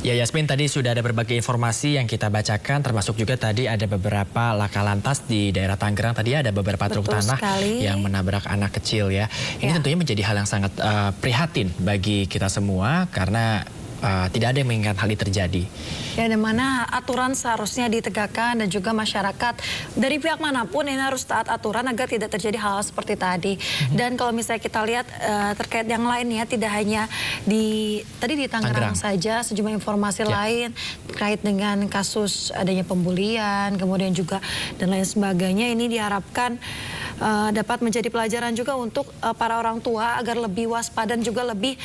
Ya Yasmin, tadi sudah ada berbagai informasi yang kita bacakan, termasuk juga tadi ada beberapa laka lantas di daerah Tangerang. Tadi ada beberapa truk tanah yang menabrak anak kecil ya. Ini tentunya menjadi hal yang sangat prihatin bagi kita semua karena tidak ada yang menginginkan hal ini terjadi. Ya, di mana aturan seharusnya ditegakkan dan juga masyarakat dari pihak manapun ini harus taat aturan agar tidak terjadi hal seperti tadi. Dan kalau misalnya kita lihat terkait yang lainnya, tidak hanya di Tangerang saja, sejumlah informasi lain terkait dengan kasus adanya pembulian, kemudian juga dan lain sebagainya. Ini diharapkan dapat menjadi pelajaran juga untuk para orang tua agar lebih waspada dan juga lebih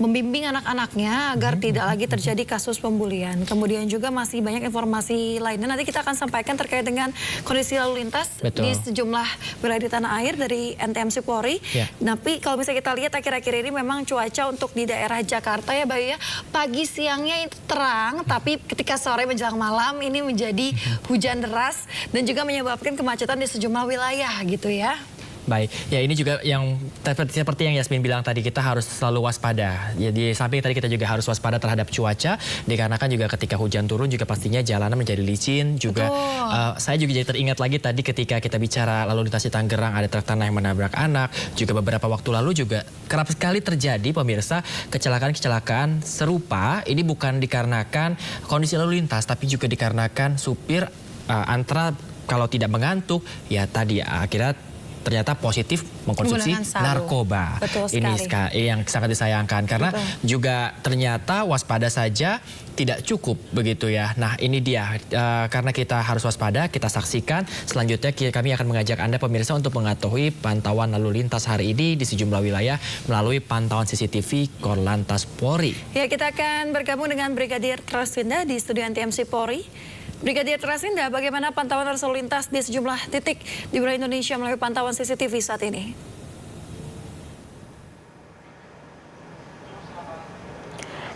membimbing anak-anaknya agar tidak lagi terjadi kasus pembulian. Kemudian juga masih banyak informasi lainnya. Nanti kita akan sampaikan terkait dengan kondisi lalu lintas di sejumlah wilayah di tanah air dari NTMC Polri. Tapi kalau misalnya kita lihat akhir-akhir ini memang cuaca untuk di daerah Jakarta ya Bayu ya, pagi siangnya itu terang, tapi ketika sore menjelang malam ini menjadi hujan deras dan juga menyebabkan kemacetan di sejumlah wilayah gitu ya. Baik, ya ini juga yang seperti yang Yasmin bilang tadi, kita harus selalu waspada. Jadi samping tadi kita juga harus waspada terhadap cuaca, dikarenakan juga ketika hujan turun juga pastinya jalanan menjadi licin. Juga saya juga jadi teringat lagi tadi ketika kita bicara lalu lintas di Tangerang, ada truk tanah yang menabrak anak. Juga beberapa waktu lalu juga kerap sekali terjadi pemirsa kecelakaan-kecelakaan serupa. Ini bukan dikarenakan kondisi lalu lintas, tapi juga dikarenakan supir antara kalau tidak mengantuk, ya tadi akhirnya ternyata positif mengkonsumsi narkoba. Ini yang sangat disayangkan karena juga ternyata waspada saja tidak cukup begitu ya. Nah ini dia, karena kita harus waspada, kita saksikan. Selanjutnya kami akan mengajak Anda pemirsa untuk mengetahui pantauan lalu lintas hari ini di sejumlah wilayah melalui pantauan CCTV Korlantas Polri. Ya, kita akan bergabung dengan Brigadir Trasvinda di studio NTMC Polri. Brigadir Trasvinda, bagaimana pantauan arus lalu lintas di sejumlah titik di wilayah Indonesia melalui pantauan CCTV saat ini?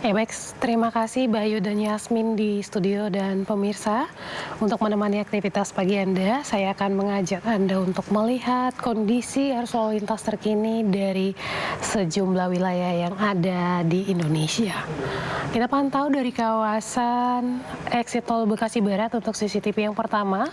Baik, terima kasih Bayu dan Yasmin di studio dan pemirsa. Untuk menemani aktivitas pagi Anda, saya akan mengajak Anda untuk melihat kondisi arus lalu lintas terkini dari sejumlah wilayah yang ada di Indonesia. Kita pantau dari kawasan exit tol Bekasi Barat untuk CCTV yang pertama,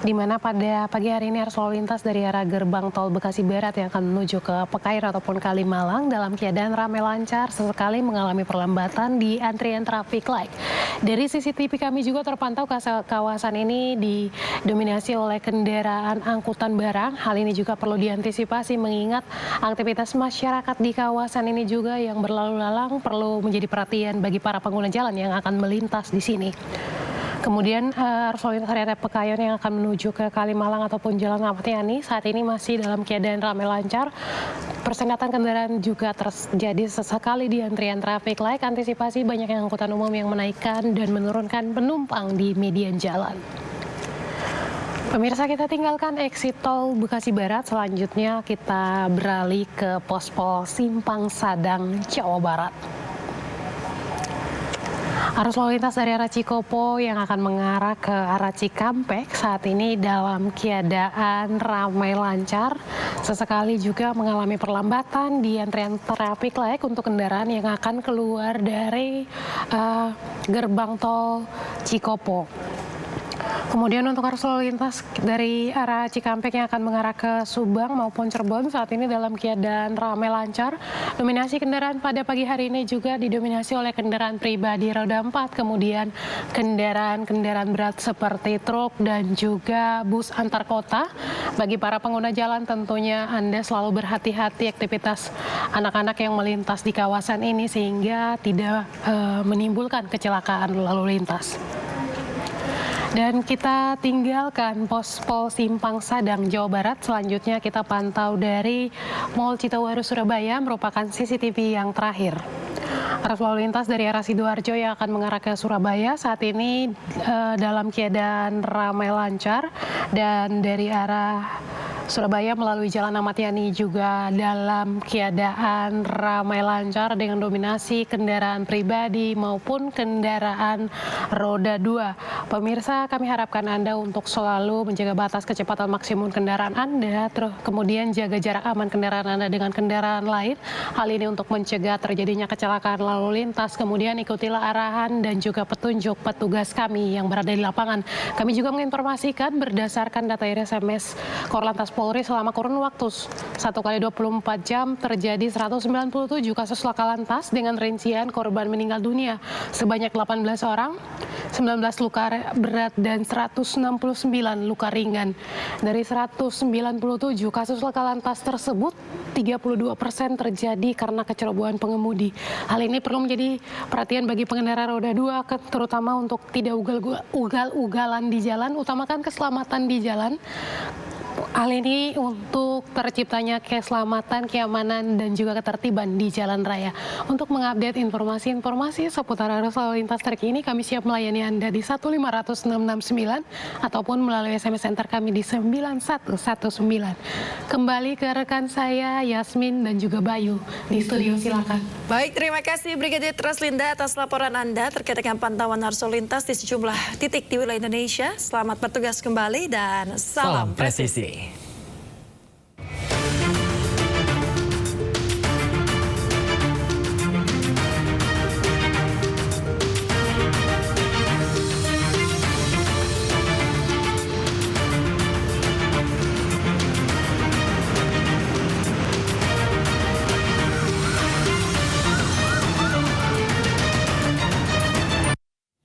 di mana pada pagi hari ini arus lalu lintas dari arah gerbang tol Bekasi Barat yang akan menuju ke Pekair ataupun Kalimalang dalam keadaan ramai lancar, sesekali mengalami perlambatan di antrian traffic light. Dari CCTV kami juga terpantau kawasan ini didominasi oleh kendaraan angkutan barang. Hal ini juga perlu diantisipasi mengingat aktivitas masyarakat di kawasan ini juga yang berlalu lalang perlu menjadi perhatian bagi para pengguna jalan yang akan melintas di sini. Kemudian arus lalu lintas area Pekayon yang akan menuju ke Kalimalang ataupun Jalan Ahmad Yani saat ini masih dalam keadaan ramai lancar. Persengatan kendaraan juga terjadi sesekali di antrian traffic light. Antisipasi banyak yang angkutan umum yang menaikkan dan menurunkan penumpang di median jalan. Pemirsa, kita tinggalkan exit tol Bekasi Barat. Selanjutnya kita beralih ke pos-pol Simpang Sadang, Jawa Barat. Arus lalu lintas dari arah Cikopo yang akan mengarah ke arah Cikampek saat ini dalam keadaan ramai lancar. Sesekali juga mengalami perlambatan di antrian traffic light untuk kendaraan yang akan keluar dari gerbang tol Cikopo. Kemudian untuk arus lalu lintas dari arah Cikampek yang akan mengarah ke Subang maupun Cirebon saat ini dalam keadaan ramai lancar. Dominasi kendaraan pada pagi hari ini juga didominasi oleh kendaraan pribadi roda 4, kemudian kendaraan berat seperti truk dan juga bus antar kota. Bagi para pengguna jalan tentunya Anda selalu berhati-hati aktivitas anak-anak yang melintas di kawasan ini sehingga tidak menimbulkan kecelakaan lalu lintas. Dan kita tinggalkan pos-pol Simpang Sadang, Jawa Barat. Selanjutnya kita pantau dari Mall Citawaru, Surabaya, merupakan CCTV yang terakhir. Arus lalu lintas dari arah Sidoarjo yang akan mengarah ke Surabaya saat ini dalam keadaan ramai lancar. Dan dari arah Surabaya melalui Jalan Ahmad Yani juga dalam keadaan ramai lancar dengan dominasi kendaraan pribadi maupun kendaraan roda 2. Pemirsa, kami harapkan Anda untuk selalu menjaga batas kecepatan maksimum kendaraan Anda, terus kemudian jaga jarak aman kendaraan Anda dengan kendaraan lain. Hal ini untuk mencegah terjadinya kecelakaan lalu lintas. Kemudian ikutilah arahan dan juga petunjuk petugas kami yang berada di lapangan. Kami juga menginformasikan berdasarkan data SMS Korlantas Polri selama kurun waktu 1 kali 24 jam terjadi 197 kasus laka lantas dengan rincian korban meninggal dunia sebanyak 18 orang, 19 luka berat dan 169 luka ringan. Dari 197 kasus laka lantas tersebut, 32% terjadi karena kecerobohan pengemudi. Hal ini perlu menjadi perhatian bagi pengendara roda 2, terutama untuk tidak ugal-ugalan di jalan, utamakan keselamatan di jalan. Hal ini untuk terciptanya keselamatan, keamanan, dan juga ketertiban di jalan raya. Untuk mengupdate informasi-informasi seputar arus lalu lintas terkini, kami siap melayani Anda di 1500669 ataupun melalui SMS center kami di 9119. Kembali ke rekan saya, Yasmin dan juga Bayu di studio, silakan. Baik, terima kasih Brigadir Traslinda atas laporan Anda terkait dengan pantauan arus lalu lintas di sejumlah titik di wilayah Indonesia. Selamat bertugas kembali dan salam presisi.